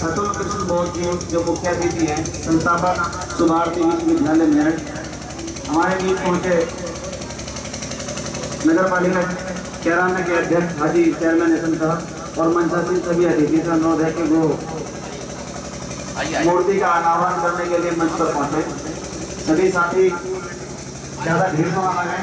अतुल कृष्ण बोस जी जो मुख्य अतिथि हैं, संस्थापक सुभारती विश्वविद्यालय मेरठ। हमारे बीच पहुंचे नगर पालिका कैराना के अध्यक्ष हाजी चेयरमैन एसएम साहब और मंचासीन सभी अतिथि से अनुरोध है कि वो मूर्ति का अनावरण करने के लिए मंच पर पहुंचे। सभी साथी ज्यादा भीड़ में आ गए।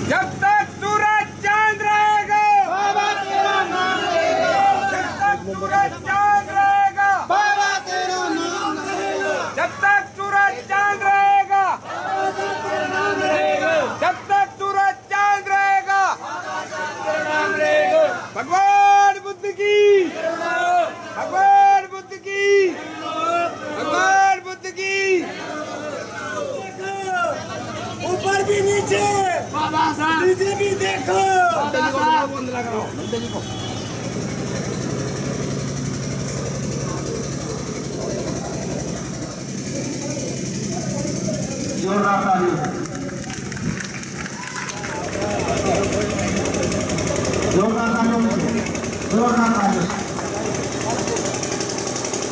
जब तक सूरज चांद रहेगा बाबा तेरा नाम रहेगा। जब तक सूरज चांद रहेगा बाबा तेरा नाम रहेगा। जब तक सूरज चांद रहेगा बाबा तेरा नाम रहेगा। जब तक सूरज चांद रहेगा बाबा तेरा नाम रहेगा। भगवान बुद्ध की, भगवान बुद्ध की, भगवान बुद्ध की। ऊपर भी नीचे नीचे भी देखो। जोरदार ताली, जोरदार ताली, जोरदार ताली।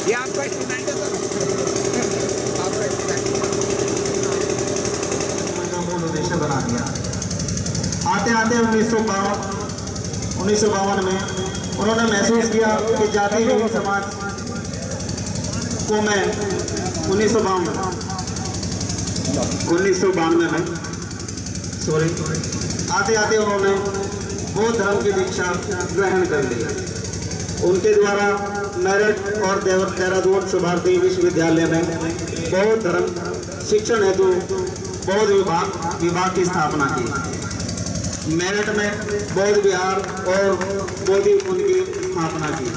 ये आपका स्टूडेंट है सर, आपका स्टूडेंट मूल उद्देश्य बना दिया। आते आते 1952 में उन्होंने महसूस किया कि जाति रहित समाज को मैं 1992 में आते आते उन्होंने बौद्ध धर्म की दीक्षा ग्रहण कर ली। उनके द्वारा मेरठ और देहरादून सुभारती विश्वविद्यालय में बौद्ध धर्म शिक्षण हेतु बौद्ध विभाग की स्थापना की। मेरठ में बौद्ध विहार और बोधि कुंज की स्थापना की।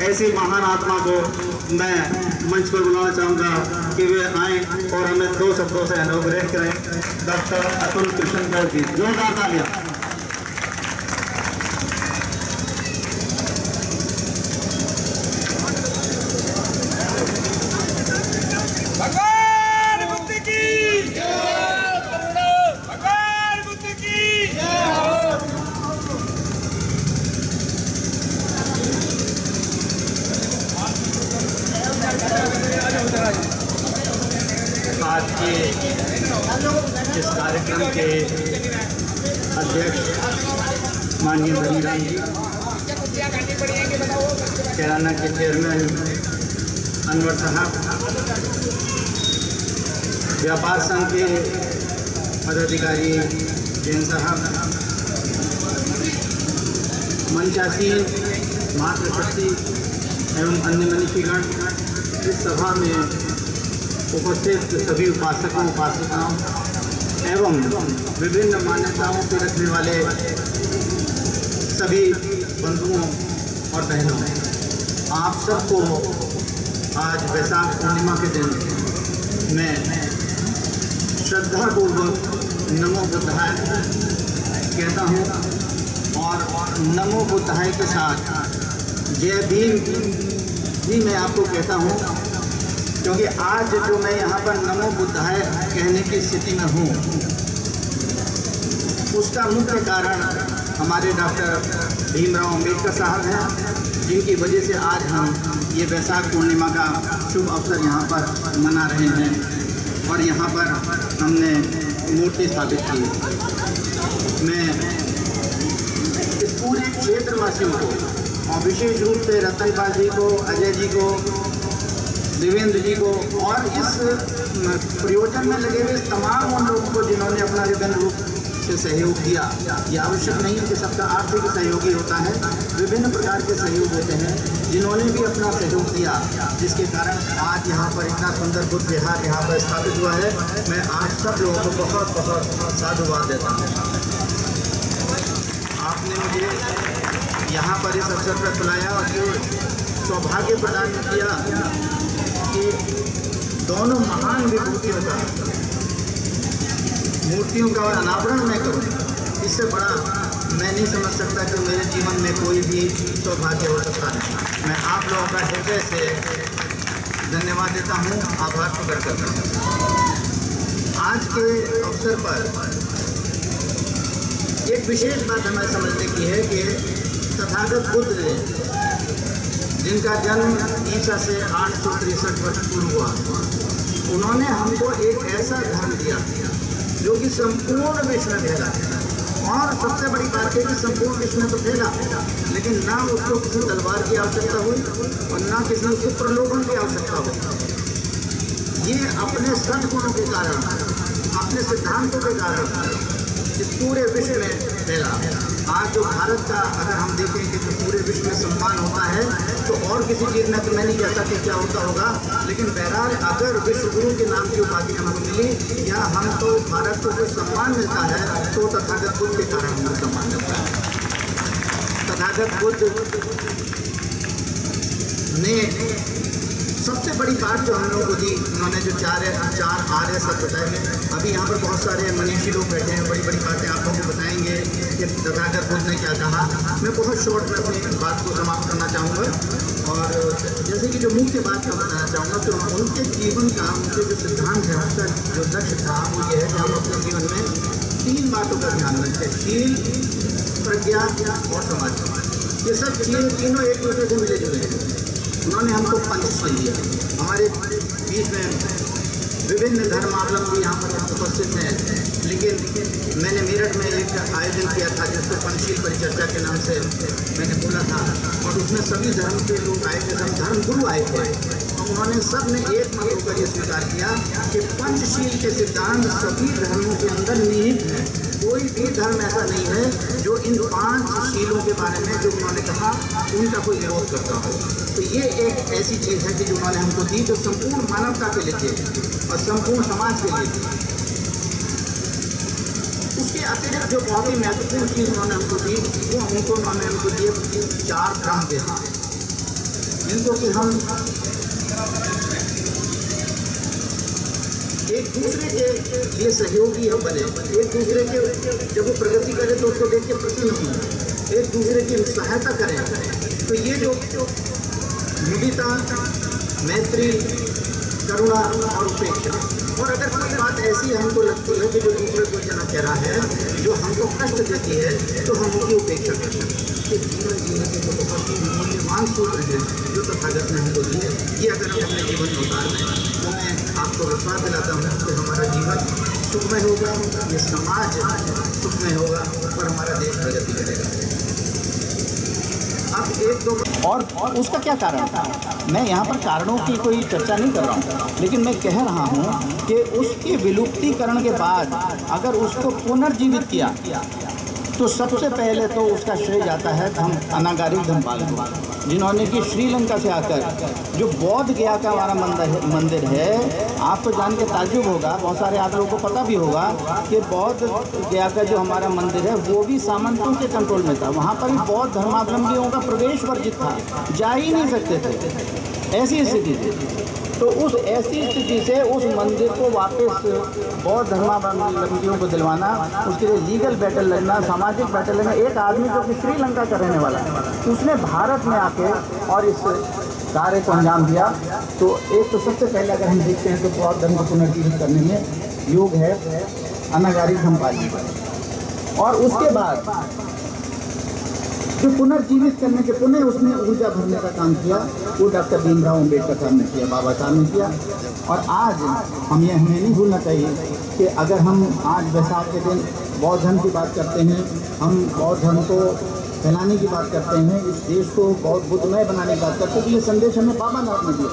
ऐसी महान आत्मा को मैं मंच पर बुलाना चाहूँगा कि वे आएँ और हमें 2 शब्दों से इनॉग्रेट करें। डॉक्टर अतुल कृष्ण बोस जी, जोरदार तालियां। आज के इस कार्यक्रम के अध्यक्ष माननीय धनीराम जी, कैराना के चेयरमैन अनवर साहब, व्यापार संघ के पदाधिकारी जैन साहब, मंचासीन मातृशक्ति एवं अन्य मनीषीगण, इस सभा में उपस्थित सभी उपासकों उपासिकाओं एवं विभिन्न मान्यताओं के रखने वाले सभी बंधुओं और बहनों, आप सबको आज वैशाख पूर्णिमा के दिन मैं श्रद्धापूर्वक नमो बुद्धाय कहता हूँ और नमो बुद्धाय के साथ जय भीम भी मैं आपको कहता हूँ, क्योंकि आज जो मैं यहाँ पर नमो बुद्धाय कहने की स्थिति में हूँ उसका मुख्य कारण हमारे डॉक्टर भीमराव अंबेडकर साहब हैं, जिनकी वजह से आज हम ये वैशाख पूर्णिमा का शुभ अवसर यहाँ पर मना रहे हैं और यहाँ पर हमने मूर्ति स्थापित की। मैं इस पूरे क्षेत्रवासियों को और विशेष रूप से रतनपाल जी को, अजय जी को, देवेंद्र जी को और इस प्रयोजन में लगे हुए तमाम उन लोगों को जिन्होंने अपना विभिन्न रूप से सहयोग दिया। ये आवश्यक नहीं है कि सबका आर्थिक सहयोगी होता है, विभिन्न प्रकार के सहयोग होते हैं, जिन्होंने भी अपना सहयोग दिया, जिसके कारण आज यहाँ पर इतना सुंदर बुद्ध विहार यहाँ पर स्थापित हुआ है। मैं आज सब लोगों को बहुत बहुत साधुवाद देता हूँ। आपने मुझे यहाँ पर इस अवसर पर बुलाया और जो सौभाग्य प्रदान किया कि दोनों महान विभूतियों का मूर्तियों का अनावरण मैं करूँ, इससे बड़ा मैं नहीं समझ सकता कि मेरे जीवन में कोई भी सौभाग्य हो सकता है। मैं आप लोगों का हृदय से धन्यवाद देता हूँ, आभार प्रकट करता हूँ। आज के अवसर पर एक विशेष बात हमें समझने की है कि तथागत बुद्ध ने, जिनका जन्म ईसा से 863 वर्ष पूर्व हुआ, उन्होंने हमको एक ऐसा धर्म दिया जो कि संपूर्ण विश्व में फैला। और सबसे बड़ी बात है कि संपूर्ण विश्व में तो फैला, लेकिन ना उसको किसी तलवार की आवश्यकता हुई और ना किसी उसके प्रलोभन की आवश्यकता हुई। ये अपने सद्गुणों के कारण, अपने सिद्धांतों के कारण इस पूरे विश्व में फैला। आज जो भारत का अगर हम देखें कि जो पूरे विश्व में सम्मान होता है, तो और किसी चीज़ में तो मैं नहीं कहता कि क्या होता होगा, लेकिन बहरहाल अगर विश्व गुरु के नाम की उपाधि हमको मिली या हमको भारत को जो सम्मान मिलता है, तो तथागत बुद्ध के कारण हमको सम्मान मिलता है। तथागत बुद्ध ने सबसे बड़ी बात जो हम लोगों को दी, उन्होंने जो चार आर्य सत्य बताए हैं। अभी यहाँ पर बहुत सारे मनीषी लोग बैठे हैं, बड़ी बड़ी बातें आप लोगों को बताएंगे कि तथागत बुद्ध ने क्या कहा। मैं बहुत शॉर्ट में अपनी बात को समाप्त करना चाहूँगा और जैसे कि जो मुख्य बात मैं बताना चाहूँगा, तो उनके जीवन का, उनके जो सिद्धांत है, उनका जो लक्ष्य था वो ये है कि हम अपने जीवन में 3 बातों का ध्यान रखें: शील, प्रज्ञा और समाज। ये सब चीज़ें तीनों एक दूसरे से मिले जुले हैं। उन्होंने हमको पंचशील दिया। हमारे बीच में विभिन्न धर्मावलंबी यहाँ पर उपस्थित हैं, लेकिन मैंने मेरठ में एक आयोजन किया था जिसको पंचशील परिचर्चा के नाम से मैंने बोला था, और उसमें सभी धर्म के लोग आए थे, सब धर्म गुरु आए थे। और उन्होंने सब ने एक मत होकर ये स्वीकार किया कि पंचशील के सिद्धांत सभी धर्मों के अंदर निहित हैं। कोई भी धर्म ऐसा नहीं है जो इन 5 शीलों के बारे में जो उन्होंने कहा उनका कोई विरोध करता हो। तो ये एक ऐसी चीज़ है कि जो उन्होंने हमको दी, जो संपूर्ण मानवता के लिए और संपूर्ण समाज के लिए। उसके अतिरिक्त जो बहुत ही महत्वपूर्ण चीज़ उन्होंने हमको दी, वो उन्होंने हमको दिए 4 ब्रह्म विहार, जिनको कि हम एक दूसरे के लिए सहयोगी हम बने, एक दूसरे के जब वो प्रगति करें तो उसको देख के प्रसन्न हों, एक दूसरे की सहायता करें। तो ये जो मुदिता, मैत्री, करुणा और उपेक्षा, और अगर कोई बात ऐसी हमको लगती है कि जो दूसरे को जना कह रहा है, जो हमको कष्ट देती है, तो हम उनकी उपेक्षा करते हैं। कि जीवन जीने के जो बहुत ही मूल्यवान सूत्र हैं जो तथागत ने हमको दिए, ये अगर हम अपने जीवन में उतार लें तो मैं आपको विश्वास दिलाता हूँ कि हमारा जीवन सुखमय होगा, ये समाज सुखमय होगा और हमारा देश प्रगति करेगा। अब एक दो और उसका क्या कारण था, मैं यहाँ पर कारणों की कोई चर्चा नहीं कर रहा हूँ, लेकिन मैं कह रहा हूँ कि उसके विलुप्तीकरण के बाद अगर उसको पुनर्जीवित किया तो सबसे पहले तो उसका श्रेय जाता है हम अनागारिक धर्मपाल को, जिन्होंने कि श्रीलंका से आकर जो बौद्ध गया का हमारा मंदिर है, आप तो जान के ताज्जुब होगा, बहुत सारे आप लोगों को पता भी होगा कि बौद्ध गया का जो हमारा मंदिर है वो भी सामंतों के कंट्रोल में था। वहाँ पर भी बौद्ध धर्मावलंबियों का प्रवेश वर्जित था, जा ही नहीं सकते थे, ऐसी स्थिति थी। तो उस ऐसी स्थिति से उस मंदिर को वापस बौद्ध धर्मावलंबियों को दिलवाना, उसके लिए लीगल बैटल लड़ना, सामाजिक बैटल लड़ना। एक आदमी जो कि श्रीलंका का रहने वाला है, उसने भारत में आके और इस कार्य को अंजाम दिया। तो एक तो सबसे पहले अगर हम देखते हैं तो बौद्ध धर्म को पुनर्जीवित करने में योग है अनागारिक धर्मपाल जी का। और उसके बाद जो पुनर्जीवित करने के पुनः उसने ऊर्जा भरने का काम किया, वो डॉक्टर भीमराव अम्बेडकर साहब ने किया, बाबा साहब ने किया। और आज हमें नहीं भूलना चाहिए कि अगर हम आज वैसाख के दिन बौद्ध धर्म की बात करते हैं, हम बौद्ध धर्म को फैलाने की बात करते हैं, इस देश को बौद्ध बुद्धमय बनाने की बात करते हैं, तो ये संदेश हमें बाबा साहब ने दिया।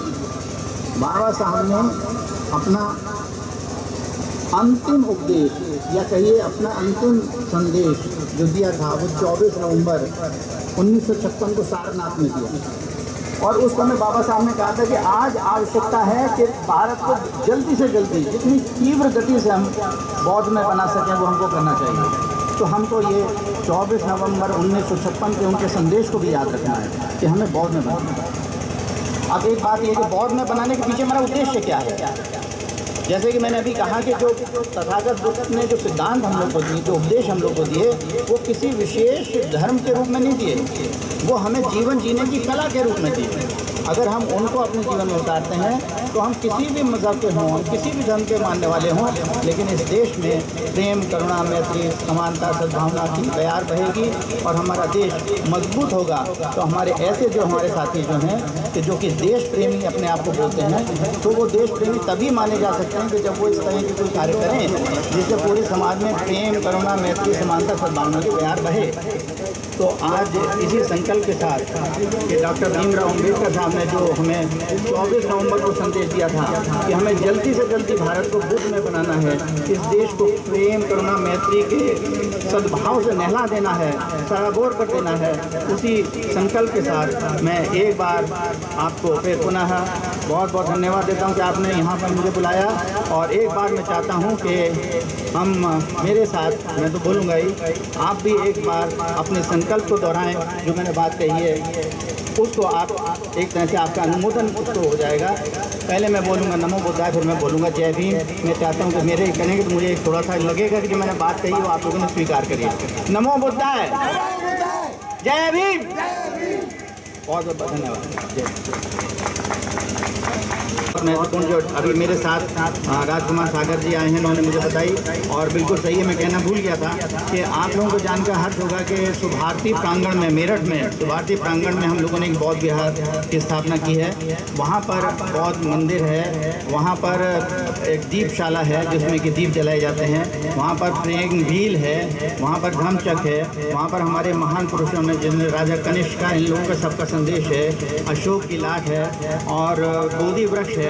बाबा साहब ने अपना अंतिम उपदेश या कहिए अपना अंतिम संदेश जो दिया था वो 24 नवंबर 1956 को सारनाथ में दिया। और उस समय बाबा साहब ने कहा था कि आज आवश्यकता है कि भारत को जल्दी से जल्दी जितनी तीव्र गति से हम बौद्ध में बना सकें वो हमको करना चाहिए। तो हमको ये 24 नवंबर 1956 के उनके संदेश को भी याद रखना है कि हमें बौद्ध में बनाना है। अब एक बात ये कि बौद्ध में बनाने के पीछे हमारा उद्देश्य क्या है। जैसे कि मैंने अभी कहा कि जो तथागत बुद्ध ने जो सिद्धांत हम लोग को दिए, जो उपदेश हम लोग को दिए, वो किसी विशेष धर्म के रूप में नहीं दिए, वो हमें जीवन जीने की कला के रूप में दिए। अगर हम उनको अपने जीवन में उतारते हैं तो हम किसी भी मज़हब के हों, हम किसी भी धर्म के मानने वाले हों, लेकिन इस देश में प्रेम, करुणा, मैत्री, समानता, सद्भावना की बयार बहेगी और हमारा देश मजबूत होगा। तो हमारे ऐसे जो हमारे साथी जो हैं कि जो कि देश प्रेमी अपने आप को बोलते हैं, तो वो देश प्रेमी तभी माने जा सकते हैं कि जब वो इस तरह के कोई कार्य करें जिससे पूरे समाज में प्रेम, करुणा, मैत्री, समानता, सद्भावना की बयार बहे। तो आज इसी संकल्प के साथ कि डॉक्टर भीमराव अम्बेडकर साहब ने जो हमें 24 नवंबर को संदेश दिया था कि हमें जल्दी से जल्दी भारत को बुद्ध में बनाना है, इस देश को प्रेम, करुणा, मैत्री के सद्भाव से नहला देना है, सराबोर कर देना है, उसी संकल्प के साथ मैं एक बार आपको फिर पुनः बहुत बहुत धन्यवाद देता हूं कि आपने यहाँ पर मुझे बुलाया। और एक बार मैं चाहता हूँ कि हम मेरे साथ, मैं तो बोलूँगा ही, आप भी एक बार अपने संकल्प को दोहराएं। जो मैंने बात कही है उसको आप एक तरह से आपका अनुमोदन उसको हो जाएगा। पहले मैं बोलूँगा नमो बुद्धाय, फिर मैं बोलूँगा जय भीम। मैं चाहता हूँ कि मेरे करेंगे तो मुझे थोड़ा सा लगेगा कि जो मैंने बात कही वो आप लोगों ने स्वीकार करिए। नमो बुद्धाय, जय भीम। बहुत बहुत धन्यवाद। जय। महत्वपूर्ण जो अभी मेरे साथ राजकुमार सागर जी आए हैं, उन्होंने मुझे बताई और बिल्कुल सही है, मैं कहना भूल गया था कि आप लोगों को जानकर हर्ष होगा कि सुभारती प्रांगण में, मेरठ में सुभारती प्रांगण में हम लोगों ने एक बौद्ध विहार की स्थापना की है। वहाँ पर बौद्ध मंदिर है, वहाँ पर एक दीपशाला है जिसमें कि दीप जलाए जाते हैं, वहाँ पर प्रेम भील है, वहाँ पर धम्मचक्र है, वहाँ पर हमारे महान पुरुषों ने जिनमें राजा कनिष्क का, इन लोगों का सबका संदेश है, अशोक की लाट है और बोधि वृक्ष है।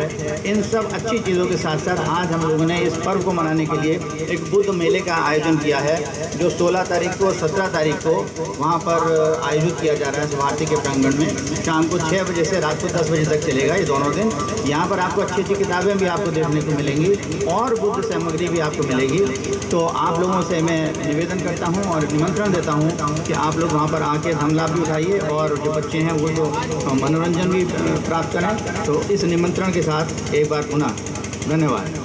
इन सब अच्छी चीज़ों के साथ साथ आज हम लोगों ने इस पर्व को मनाने के लिए एक बुद्ध मेले का आयोजन किया है, जो 16 तारीख को 17 तारीख को वहाँ पर आयोजित किया जा रहा है सुभारती के प्रांगण में। शाम को 6 बजे से रात को 10 बजे तक चलेगा ये दोनों दिन। यहाँ पर आपको अच्छी अच्छी किताबें भी आपको देखने को मिलेंगी और बुद्ध सामग्री भी आपको मिलेगी। तो आप लोगों से मैं निवेदन करता हूँ और निमंत्रण देता हूँ कि आप लोग वहाँ पर आके धन लाभ भी उठाइए और जो बच्चे हैं वो जो मनोरंजन भी प्राप्त करें। तो इस निमंत्रण के साथ एक बार पुनः धन्यवाद।